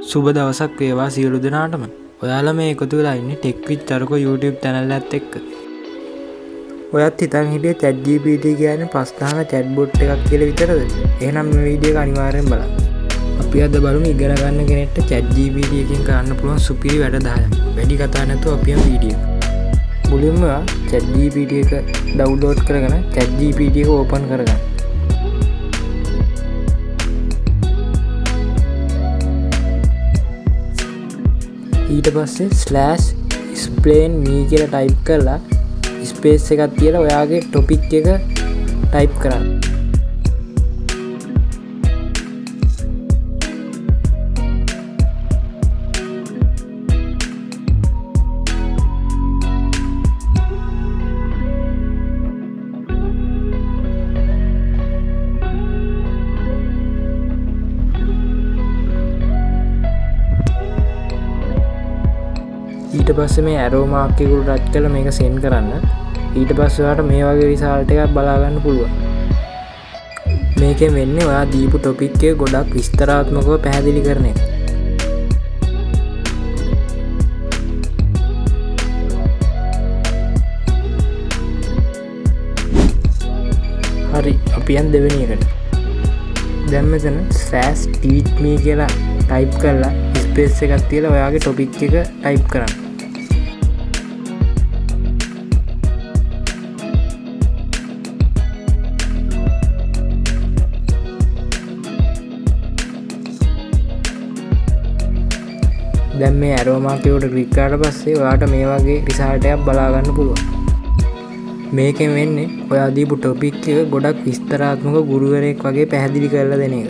සුබ දවසක් වේවා සියලු දෙනාටම. ඔයාලා මේ එකතු වෙලා ඉන්නේ ටෙක් විත් චරකෝ YouTube channel එකත් එක්ක. ඔයත් හිතන් හිටියේ ChatGPT කියන්නේ ප්‍රස්ථාන chatbot එකක් කියලා විතරද? එහෙනම් මේ වීඩියෝ එක අනිවාර්යෙන් බලන්න. අපි අද බලමු ඉගෙන ගන්න කෙනෙක්ට ChatGPT එකෙන් කරන්න පුළුවන් සුපිරි වැඩ 10ක්. වැඩි කතා නැතුව අපි යමු වීඩියෝ එකට. මුලින්ම ChatGPT එක ඩවුන්ලෝඩ් කරගෙන ChatGPT එක ඕපන් කරගන්න. ඊට පස්සේ /explain me කියලා ටයිප් කරලා ස්පේස් එකක් තියලා ඔයාගේ ටොපික් එක ටයිප් කරන්න. ඊට පස්සේ මේ ඇරෝ මාක් එක උඩ ටච් කරලා මේක සෙන්ඩ් කරන්න. ඊට පස්සේ ඔයාලට මේ වගේ රිසල්ට් එකක් බලා ගන්න පුළුවන්. මේකෙන් වෙන්නේ ඔයා දීපු ටොපික් එක ගොඩක් විස්තරාත්මකව පැහැදිලි කරන එක. හරි, අපි යන් දෙවෙනි එකට. දැන් මෙතන /teach me කියලා ටයිප් කරලා ස්පේස් එකක් තියලා ඔයාගේ ටොපික් එක ටයිප් කරන්න. දැන් මේ ඇරෝ මාක් එකට ක්ලික් කරාට පස්සේ ඔයාට මේ වගේ රිසල්ට් එකක් බලා ගන්න පුළුවන්. මේකෙන් වෙන්නේ ඔයා දීපු ටොපික් එක ගොඩක් විස්තරාත්මක ගුරුවරයෙක් වගේ පැහැදිලි කරලා දෙන එක.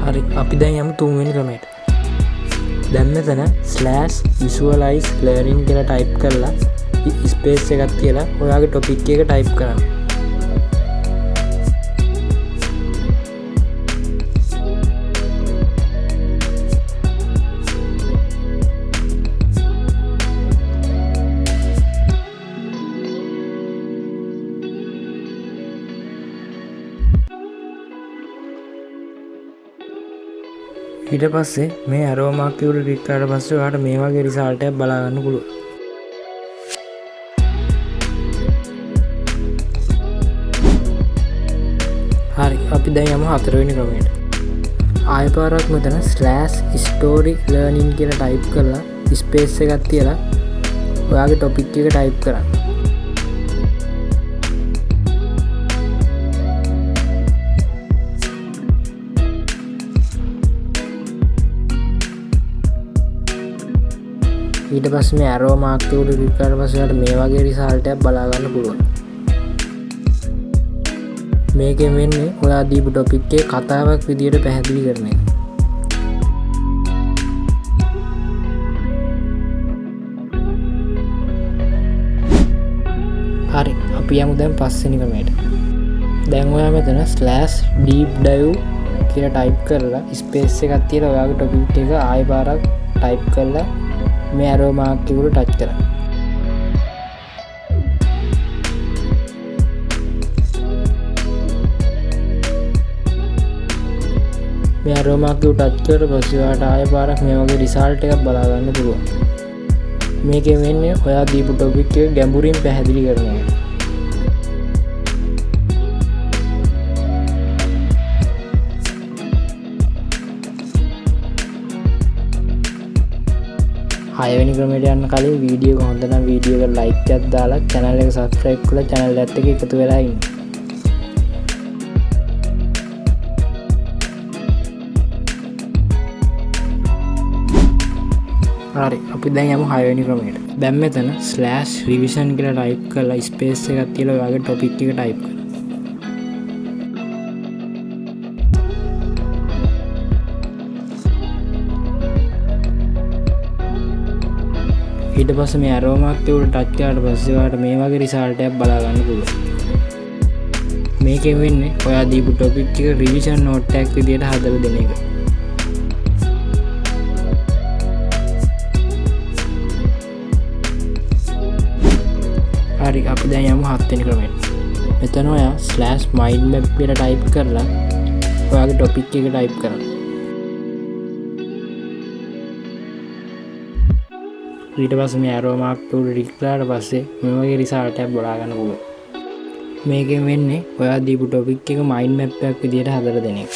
හරි, අපි දැන් යමු තුන්වෙනි ක්‍රමයට. දැන් මෙතන /visualize learning කියලා ටයිප් කරලා ස්පේස් එකක් තියලා ඔයාගේ ටොපික් එක ටයිප් කරන්න. ඊට පස්සේ මේ ඇරෝ මාක් එක උඩ ක්ලික් කරාට පස්සේ ඔයාලට මේ වගේ රිසල්ට් එකක් බලා ගන්න පුළුවන්. හරි, අපි දැන් යමු හතරවෙනි ක්‍රමයට. ආයෙ පාරක් මෙතන /story learning කියලා ටයිප් කරලා ස්පේස් එකක් තියලා ඔයාගේ ටොපික් එක ටයිප් කරන්න. ඊට පස්සේ මේ ඇරෝ මාක් එක උඩ ක්ලික් කරලා පස්සේ ඔයාලට මේ වගේ රිසල්ට් එකක් බලා ගන්න පුළුවන්. මේකෙන් වෙන්නේ ඔයා දීපු ටොපික් එකේ කතාවක් විදියට පැහැදිලි කරන එක. හරි, අපි යමු දැන් පස්වෙනි ක්‍රමයට. දැන් ඔයා මෙතන /deep dive කියලා ටයිප් කරලා ස්පේස් එකක් තියලා ඔයාගේ ටොපික් එක ආයෙ පාරක් ටයිප් කරලා මේ ඇරෝ මාක් එක උඩ ටච් කරන්න. මේ ඇරෝ මාක් එක උඩ ටච් කරලා පස්සේ ඔයාලට ආයෙ පාරක් මේ වගේ රිසල්ට් එකක් බලා ගන්න පුළුවන්. මේකෙන් වෙන්නේ ඔයා දීපු ටොපික් එක ගැඹුරින් පැහැදිලි කරන එක. හයවෙනි ක්‍රමයට යන්න කලින් වීඩියෝ එක හොඳ නම් වීඩියෝ එකට ලයික් එකක් දාලා channel එක subscribe කරලා channel එකත් එක්ක එකතු වෙලා ඉන්න. හරි, අපි දැන් යමු හයවෙනි ක්‍රමයට. දැන් මෙතන /revision කියලා ටයිප් කරලා ස්පේස් එකක් තියලා ඔයාගේ ටොපික් එක ටයිප් කරන්න. ඊට පස්සේ මේ ඇරෝ මාක් එක උඩ ටච් කරාට පස්සේ ඔයාලට මේ වගේ රිසල්ට් එකක් බලා ගන්න පුළුවන්. මේකෙන් වෙන්නේ ඔයා දීපු ටොපික් එක රිවිෂන් නෝට් එකක් විදියට හදලා දෙන එක. හරි අපි දැන් යමු 7 වෙනි ක්‍රමයට. මෙතන ඔයා /mind map කියලා ටයිප් කරලා ඔයාගේ ටොපික් එක ටයිප් කරන්න. ඊට පස්සේ මේ arrow mark tool ක්ලික් කරාට පස්සේ මේ වගේ result එකක් බලා ගන්න පුළුවන්. මේකෙන් වෙන්නේ ඔයා දීපු ටොපික් එක mind map එකක් විදියට හදලා දෙන එක.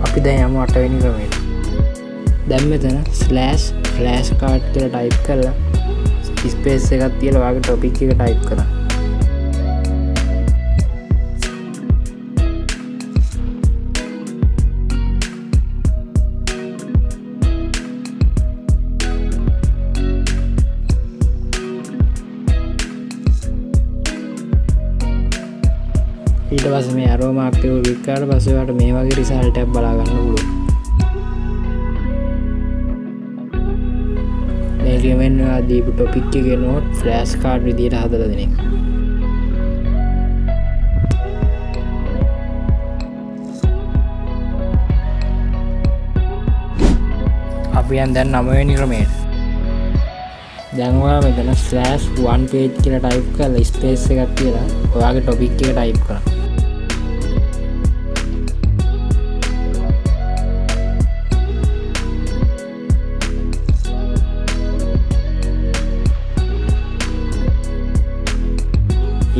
අපි දැන් යමු 8 වෙනි ක්‍රමයට. දැන් මෙතන /flashcard කියලා ටයිප් කරලා ස්පේස් එකක් තියලා ඔයාගේ ටොපික් එක ටයිප් කරන්න. ඊට පස්සේ මේ arrow mark එක ක්ලික් කරලා පස්සේ ඔයාලට මේ වගේ result එකක් බලා ගන්න පුළුවන්. මේකෙන් වෙන්නේ ඔයා දීපු topic එකේ note flash card විදියට හදලා දෙන එක. අපි යන් දැන් 9 වෙනි ක්‍රමයට. දැන් ඔයා මෙතන /1 page කියලා ටයිප් කරලා ස්පේස් එකක් තියලා ඔයාගේ topic එක ටයිප් කරන්න.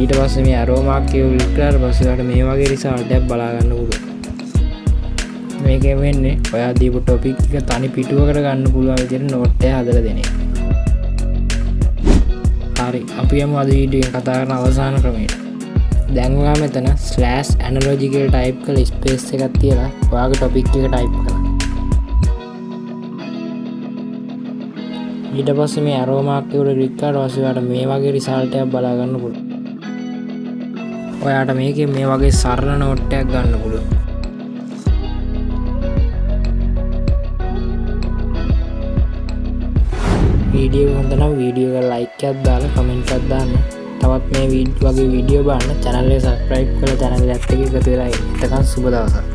ඊට පස්සේ මේ arrow mark එක ක්ලික් කරලා පස්සේ ඔයාලට මේ වගේ result එකක් බලා ගන්න පුළුවන්. මේකෙන් වෙන්නේ ඔයා දීපු topic එක තනි පිටුවකට ගන්න පුළුවන් විදිහට note එක හදලා දෙන එක. හරි අපි යමු අද වීඩියෝ එක කතා කරන අවසාන ක්‍රමයට. දැන් ඔයා මෙතන /analogy කියලා ටයිප් කරලා ස්පේස් එකක් තියලා ඔයාගේ topic එක ටයිප් කරන්න. ඊට පස්සේ මේ arrow mark එක ක්ලික් කරලා පස්සේ ඔයාලට මේ වගේ result එකක් බලා ගන්න පුළුවන්. ඔයාට මේකෙන් මේ වගේ සරල note එකක් ගන්න පුළුවන්. වීඩියෝ හොඳ නම් වීඩියෝ එක like එකක් දාලා comment එකක් දාන්න. තවත් මේ වගේ වීඩියෝ බලන්න channel එක subscribe කරලා channel එකත් එක්ක එකතු වෙලා ඉන්න. එතකන් සුබ දවසක්.